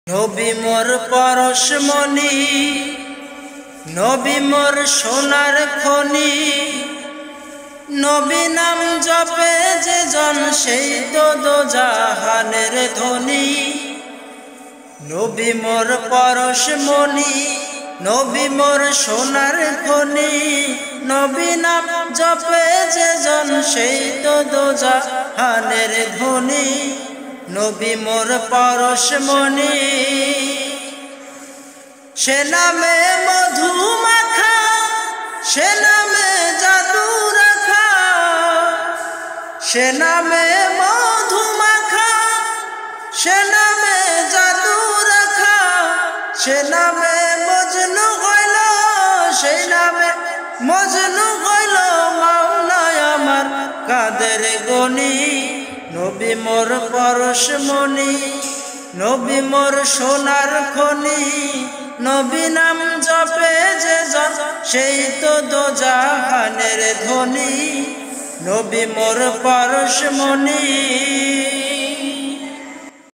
নবী মোর পরশমণি, নবী মোর সোনার খনি। নবী নাম জপে যে জন সেই তো দোজাহানের ধনী। নবী মোর পরশমণি, নবী মোর সোনার খনি। নবী নাম জপে যে জন সেই তো দোজাহানের ধনী। নবী মোর পরশমণি, সে নামে মধু মাখা, সে নামে জাদু রাখা। সে নামে মধু মাখা, সে নামে জাদু রাখা। সে নামে মজনু হইল, সেই নামে মজনু হইল মাওলায় আমার কাদের গনি। নবী মোর পরশমণি, নবী মোর সোনার খনি। নবী নাম জপে যে জন সেই তো দোজাহানের ধনী। নবী মোর পরশমণি।